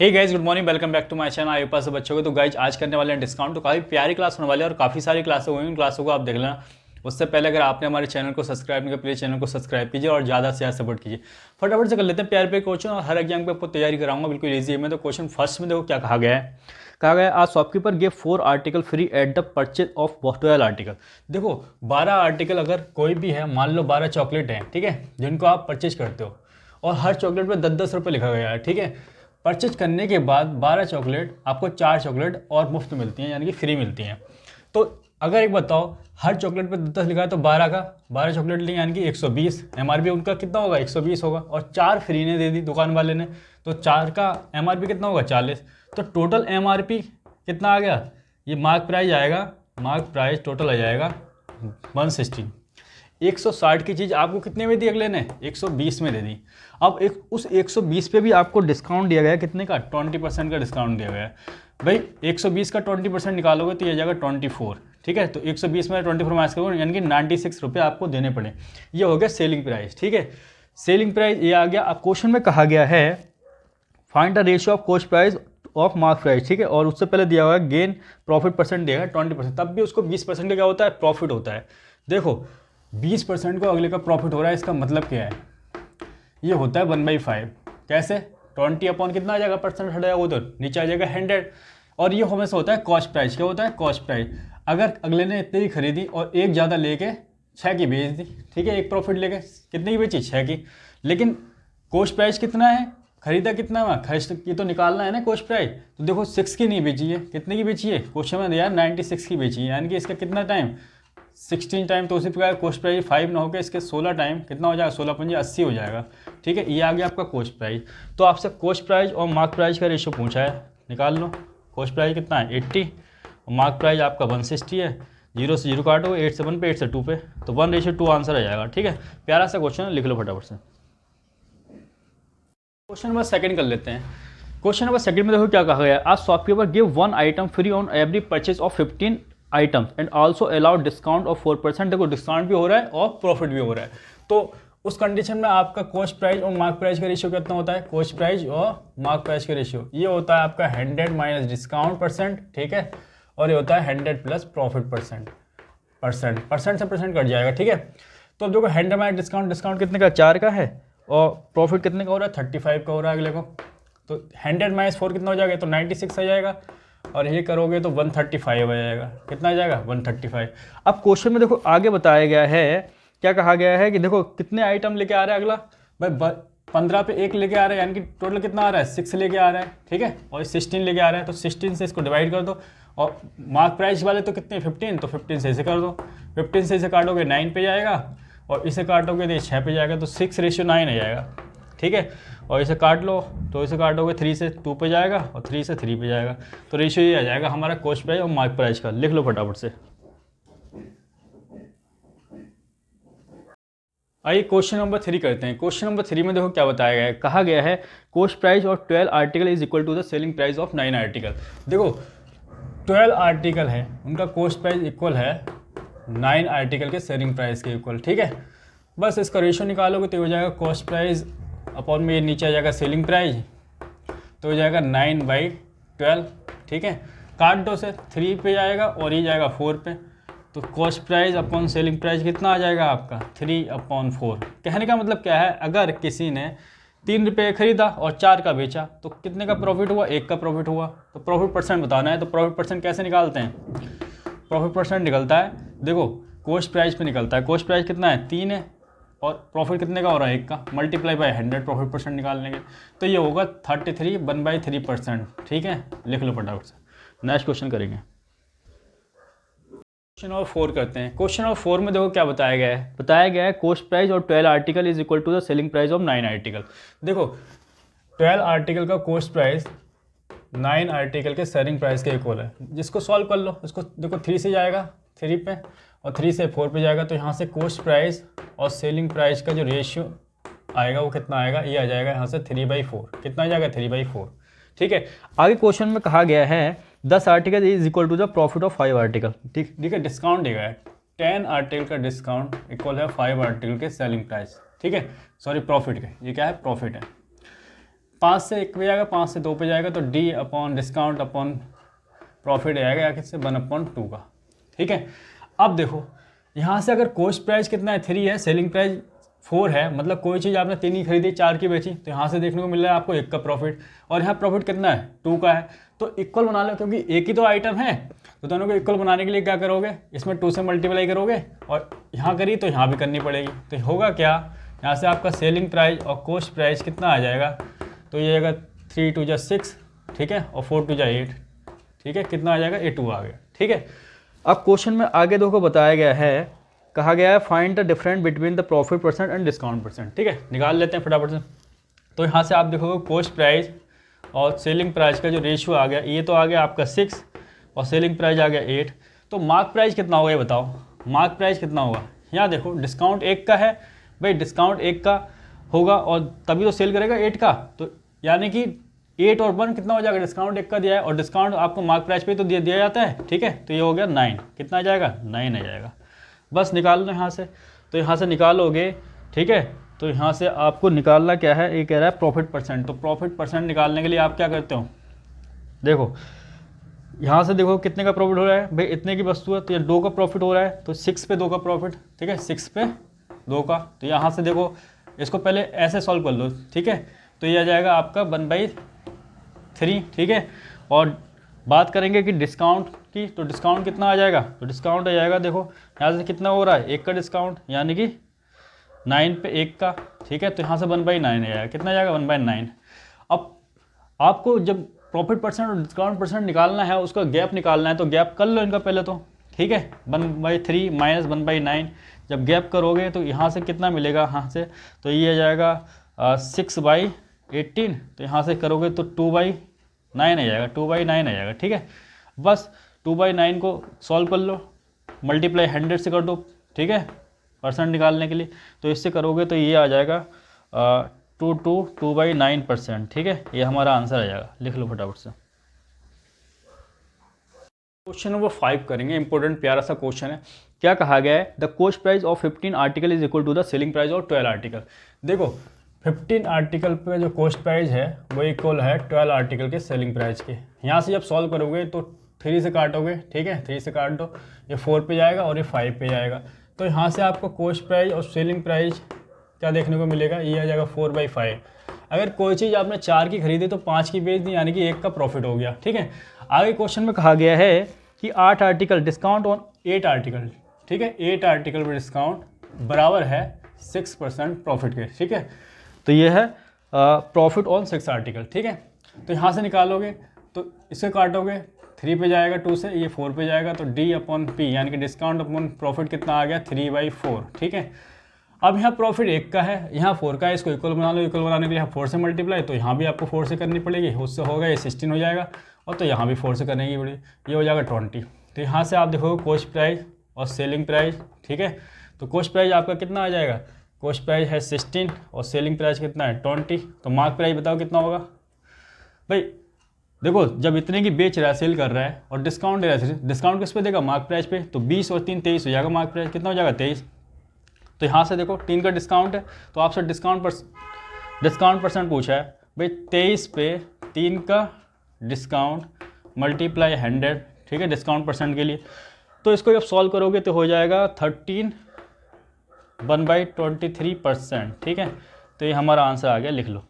Hey guys, good morning, welcome back to my channel. आई पास बच्चों को तो गाइज आज करने वाले हैं डिस्काउंट। तो काफ़ी प्यारी क्लास होने वाली है और काफ़ी सारी क्लासें हुई, उन क्लासों को आप देख लेना। उससे पहले अगर आपने हमारे चैनल को सब्सक्राइब नहीं किया, प्लीज़ चैनल को सब्सक्राइब कीजिए और ज़्यादा से ज़्यादा सपोर्ट कीजिए। फटाफट से कर लेते हैं प्यारे पे क्वेश्चन और हर एग्जाम पे आपको तैयारी कराऊंगा, बिल्कुल ईजी है। मैं तो क्वेश्चन फर्स्ट में देखो क्या कहा गया है। कहा गया आज shopkeeper give 4 article free at the purchase of 12 article. देखो 12 आर्टिकल अगर कोई भी है, मान लो 12 चॉकलेट हैं, ठीक है, जिनको आप परचेज करते हो और हर चॉकलेट पे 10-10 रुपये लिखा गया है, ठीक है। परचेज करने के बाद 12 चॉकलेट आपको 4 चॉकलेट और मुफ्त मिलती हैं, यानी कि फ्री मिलती हैं। तो अगर एक बताओ, हर चॉकलेट पे 10 लिखा है तो 12 का 12 चॉकलेट ली, यानी कि 120। एमआरपी उनका कितना होगा? 120 होगा। और 4 फ्री ने दे दी दुकान वाले ने, तो 4 का एमआरपी कितना होगा? 40। तो टोटल एमआरपी कितना आ गया? ये मार्क प्राइस आएगा, मार्क प्राइस टोटल आ जाएगा 160। 160 की चीज़ आपको कितने में दी अगले ने? 120 में दे दी। अब उस 120 पे भी आपको डिस्काउंट दिया गया है, कितने का? 20% का डिस्काउंट दिया गया है। भाई 120 का 20% निकालोगे तो ये जाएगा 24, ठीक है। तो 120 में 24 माइनस करोगे, यानी कि 96 रुपये आपको देने पड़े। ये हो गया सेलिंग प्राइस, ठीक है। सेलिंग प्राइस ये आ गया। अब क्वेश्चन में कहा गया है find the ratio of cost price of mark price, ठीक है। और उससे पहले दिया हुआ है गेन प्रॉफिट परसेंट दिया है 20%, तब भी उसको 20% का क्या होता है? प्रॉफिट होता है। देखो 20% को अगले का प्रॉफिट हो रहा है, इसका मतलब क्या है? ये होता है 1/5। कैसे? 20 अपॉन कितना आ जाएगा? परसेंट हट जाएगा उधर, नीचे आ जाएगा 100। और ये हमेशा होता है कॉस्ट प्राइस। क्या होता है? Cost price. अगर अगले ने इतने की खरीदी और एक ज़्यादा लेके 6 की बेच दी, ठीक है, एक प्रॉफिट लेके कितने की बेची? 6 की। लेकिन कॉस्ट प्राइस कितना है? खरीदा कितना हुआ? खर्च की तो निकालना है ना कॉस्ट प्राइस। तो देखो 6 की नहीं बेची है, कितने की बेची है? क्वेश्चन में दिया 96 की बेची है, यानी कि इसका कितना टाइम? 16 टाइम। तो उसी प्रकार कॉस्ट प्राइस 5 ना होकर इसके 16 टाइम कितना हो जाएगा? 16 पंजे 80 हो जाएगा, ठीक है। ये आ गया आपका कॉस्ट प्राइस। तो आपसे कॉस्ट प्राइस और मार्क प्राइस का रेशियो पूछा है, निकाल लो। कॉस्ट प्राइस कितना है? 80 और मार्क प्राइस आपका 160 है। 0 से 0 काटो, 8 से 1 पे, 8 से 2 पे, तो 1:2 आंसर आ जाएगा, ठीक है। प्यारा सा क्वेश्चन है, लिख लो फटाफट से। क्वेश्चन नंबर सेकंड कर लेते हैं। क्वेश्चन नंबर सेकंड में देखो क्या कहा गया है। आज shopkeeper give 1 item free on every purchase of 15 items and also allowed discount of 4%। देखो डिस्काउंट भी हो रहा है और प्रॉफिट भी हो रहा है। तो उस कंडीशन में आपका कॉस्ट प्राइस और मार्क प्राइस का रेशियो कितना होता है? कॉस्ट प्राइस और मार्क प्राइस का रेशियो ये होता है आपका 100 माइनस डिस्काउंट परसेंट, ठीक है। और ये होता है 100 प्लस प्रॉफिट परसेंट। परसेंट से परसेंट कट जाएगा, ठीक है। तो अब देखो 100 माइनस डिस्काउंट, डिस्काउंट कितने का? 4 का है। और प्रॉफिट कितने का हो रहा है? 35 का हो रहा है अगले को। तो 100 माइनस 4 कितना हो जाएगा? तो 96 आ जाएगा। और ये करोगे तो 135 आ जाएगा। कितना आ जाएगा? 135। अब क्वेश्चन में देखो आगे बताया गया है, क्या कहा गया है कि देखो कितने आइटम लेके आ रहा है अगला। भाई 15 पे 1 लेके आ रहा है, यानी कि टोटल कितना आ रहा है? 6 लेके आ रहा है, ठीक है। और 16 लेके आ रहा है, तो 16 से इसको डिवाइड कर दो। और मार्क प्राइस वाले तो कितने? 15, तो 15 से इसे कर दो। 15 से इसे काटोगे 9 पे जाएगा, और इसे काटोगे तो ये 6 पे जाएगा, तो 6:9 आ जाएगा, ठीक है। और इसे काट लो, तो इसे काटोगे 3 से 2 पे जाएगा और 3 से 3 पे जाएगा। तो रेशियो ये आ जाएगा हमारा कॉस्ट प्राइस और मार्क प्राइस का। लिख लो फटाफट से। आइए क्वेश्चन नंबर 3 करते हैं। क्वेश्चन नंबर 3 में देखो क्या बताया गया है। कहा गया है cost price of 12 article is equal to the selling price of 9 article. देखो 12 आर्टिकल है, उनका कॉस्ट प्राइस इक्वल है 9 आर्टिकल के सेलिंग प्राइस के इक्वल, ठीक है। बस इसका रेशियो निकालोगे तो हो जाएगा कॉस्ट प्राइस अपॉन में ये नीचे आ जाएगा सेलिंग प्राइस, तो हो जाएगा 9/12, ठीक है। काट दो से 3 पे जाएगा और ये जाएगा 4 पे, तो cost price upon selling price कितना आ जाएगा आपका? 3/4। कहने का मतलब क्या है, अगर किसी ने 3 रुपये खरीदा और 4 का बेचा तो कितने का प्रॉफिट हुआ? 1 का प्रॉफिट हुआ। तो प्रॉफिट परसेंट बताना है, तो प्रॉफिट परसेंट कैसे निकालते हैं? प्रॉफिट परसेंट निकलता है, देखो कॉस्ट प्राइस पे निकलता है। कॉस्ट प्राइस कितना है? 3 है, और प्रॉफिट कितने का हो रहा है? 1 का, मल्टीप्लाई बाय 100 प्रॉफिट परसेंट निकालने के। तो ये होगा 33 1/3%, ठीक है। लिख लो फटाफट से। नेक्स्ट क्वेश्चन करेंगे। क्वेश्चन नंबर 4 करते हैं। क्वेश्चन नंबर 4 में देखो क्या बताया गया है। बताया गया है कॉस्ट प्राइस और 12 article is equal to the selling price of 9 article. देखो 12 आर्टिकल का कॉस्ट प्राइस 9 आर्टिकल के सेलिंग प्राइस के इक्वल है। जिसको सॉल्व कर लो, इसको देखो 3 से जाएगा 3 पे, और 3 से 4 पे जाएगा, तो यहाँ से कॉस्ट प्राइस और सेलिंग प्राइस का जो रेशियो आएगा वो कितना आएगा? ये आ जाएगा यहाँ से 3/4। कितना आ जाएगा? 3/4, ठीक है। आगे क्वेश्चन में कहा गया है 10 article is equal to the profit of 5 article, ठीक है। डिस्काउंट दिया है 10 आर्टिकल का डिस्काउंट इक्वल है 5 आर्टिकल के सेलिंग प्राइस, ठीक है। सॉरी प्रॉफिट के, ये क्या है? प्रॉफिट है। 5 से 1 पे जाएगा, 5 से 2 पे जाएगा, तो D upon discount upon profit आएगा या किससे 1/2 का। ठीक है, अब देखो यहाँ से अगर कॉस्ट प्राइस कितना है 3 है, सेलिंग प्राइस 4 है, मतलब कोई चीज़ आपने 3 ही खरीदी 4 की बेची, तो यहाँ से देखने को मिल रहा है आपको 1 का प्रॉफिट, और यहाँ प्रॉफिट कितना है 2 का है। तो इक्वल बना लो, क्योंकि एक ही तो आइटम है, तो दोनों को इक्वल बनाने के लिए क्या करोगे, इसमें 2 से मल्टीप्लाई करोगे, और यहाँ करी तो यहाँ भी करनी पड़ेगी। तो होगा क्या, यहाँ से आपका सेलिंग प्राइस और कॉस्ट प्राइस कितना आ जाएगा, तो ये आएगा 3 2 जा 6, ठीक है, और 4 2 जा 8, ठीक है, कितना आ जाएगा, A2 आ गया। ठीक है, अब क्वेश्चन में आगे देखो बताया गया है, कहा गया है find the difference between the profit percent and discount percent. ठीक है, निकाल लेते हैं फटाफट से। तो यहाँ से आप देखोगे कॉस्ट प्राइस और सेलिंग प्राइस का जो रेशियो आ गया, ये तो आ गया आपका 6 और सेलिंग प्राइस आ गया 8। तो मार्क प्राइस कितना होगा ये बताओ, मार्क प्राइस कितना होगा। यहाँ देखो डिस्काउंट 1 का है भाई, डिस्काउंट 1 का होगा और तभी तो सेल करेगा 8 का, तो यानी कि 8 और 1 कितना हो जाएगा, डिस्काउंट 1 का दिया है और डिस्काउंट आपको मार्क प्राइस पे तो दिया जाता है। ठीक है, तो ये हो गया 9, कितना आ जाएगा 9 आ जाएगा, बस निकाल लो यहाँ से। तो यहाँ से निकालोगे, ठीक है, तो यहाँ से आपको निकालना क्या है, ये कह रहा है प्रॉफिट परसेंट। तो प्रॉफिट परसेंट निकालने के लिए आप क्या करते हो, देखो यहाँ से देखो कितने का प्रॉफिट हो रहा है भाई, इतने की वस्तु है तो ये 2 का प्रॉफिट हो रहा है, तो 6 पे 2 का प्रॉफिट, ठीक है, 6 पे 2 का। तो यहाँ से देखो इसको पहले ऐसे सॉल्व कर लो, ठीक है, तो ये आ जाएगा आपका 1/3। ठीक है, और बात करेंगे कि डिस्काउंट की, तो डिस्काउंट कितना आ जाएगा, तो डिस्काउंट आ जाएगा देखो यहाँ से कितना हो रहा है 1 का डिस्काउंट, यानी कि 9 पे 1 का। ठीक है, तो यहाँ से 1/9 आ जाएगा, कितना आ जाएगा 1/9। अब आपको जब प्रॉफिट परसेंट और डिस्काउंट परसेंट निकालना है, उसका गैप निकालना है, तो गैप कर लो इनका पहले तो। ठीक है, 1/3 माइनस 1/9, जब गैप करोगे तो यहाँ से कितना मिलेगा, यहाँ से तो ये आ जाएगा 6/18, तो यहाँ से करोगे तो 2/9 आ जाएगा, 2/9 आ जाएगा। ठीक है, बस 2/9 को सॉल्व कर लो, मल्टीप्लाई 100 से कर दो, ठीक है, परसेंट निकालने के लिए, तो इससे करोगे तो ये आ जाएगा 2/9%। ठीक है, ये हमारा आंसर आ जाएगा, लिख लो फटाफट से। क्वेश्चन नंबर 5 करेंगे, इंपॉर्टेंट प्यारा सा क्वेश्चन है। क्या कहा गया है, the cost price of 15 article is equal to the selling price of 12 article. देखो 15 आर्टिकल पे जो कॉस्ट प्राइस है वो इक्वल है 12 आर्टिकल के सेलिंग प्राइस के। यहाँ से जब सॉल्व करोगे तो 3 से काटोगे, ठीक है, 3 से काट दो, ये 4 पे जाएगा और ये 5 पे जाएगा, तो यहाँ से आपको कॉस्ट प्राइस और सेलिंग प्राइस क्या देखने को मिलेगा, ये आ जाएगा 4/5। अगर कोई चीज़ आपने 4 की खरीदी तो 5 की बेच दी, यानी कि 1 का प्रॉफिट हो गया। ठीक है, आगे क्वेश्चन में कहा गया है कि 8 आर्टिकल डिस्काउंट ऑन 8 आर्टिकल, ठीक है, 8 आर्टिकल पर डिस्काउंट बराबर है 6% प्रॉफिट के। ठीक है, तो ये है प्रॉफिट ऑन 6 आर्टिकल। ठीक है, तो यहाँ से निकालोगे तो इसे काटोगे, 3 पे जाएगा 2 से, ये 4 पे जाएगा, तो D अपॉन P यानी कि डिस्काउंट अपॉन प्रॉफिट कितना आ गया 3/4। ठीक है, अब यहाँ प्रॉफिट 1 का है, यहाँ 4 का है, इसको इक्वल बना लो, इक्वल बनाने के लिए यहाँ 4 से मल्टीप्लाई, तो यहाँ भी आपको 4 से करनी पड़ेगी, उससे होगा ये 16 हो जाएगा, और तो यहाँ भी 4 से करने की पड़ेगी, ये हो जाएगा 20। तो यहाँ से आप देखोगे कॉस्ट प्राइस और सेलिंग प्राइस। ठीक है, तो कॉस्ट प्राइस आपका कितना आ जाएगा, कॉस्ट प्राइस है 16 और सेलिंग प्राइस कितना है 20, तो मार्क प्राइस बताओ कितना होगा भाई। देखो जब इतने की बेच रहा है, सेल कर रहा है और डिस्काउंट दे रहा है, डिस्काउंट किस पे देगा, मार्क प्राइस पे, तो 20 और 3 23 हो जाएगा, मार्क प्राइस कितना हो जाएगा 23। तो यहाँ से देखो 3 का डिस्काउंट है, तो आपसे डिस्काउंट परसेंट पूछा है भाई, 23 पे 3 का डिस्काउंट मल्टीप्लाई 100, ठीक है, डिस्काउंट परसेंट के लिए, तो इसको जब सॉल्व करोगे तो हो जाएगा 13 1/23%। ठीक है, तो ये हमारा आंसर आ गया, लिख लो।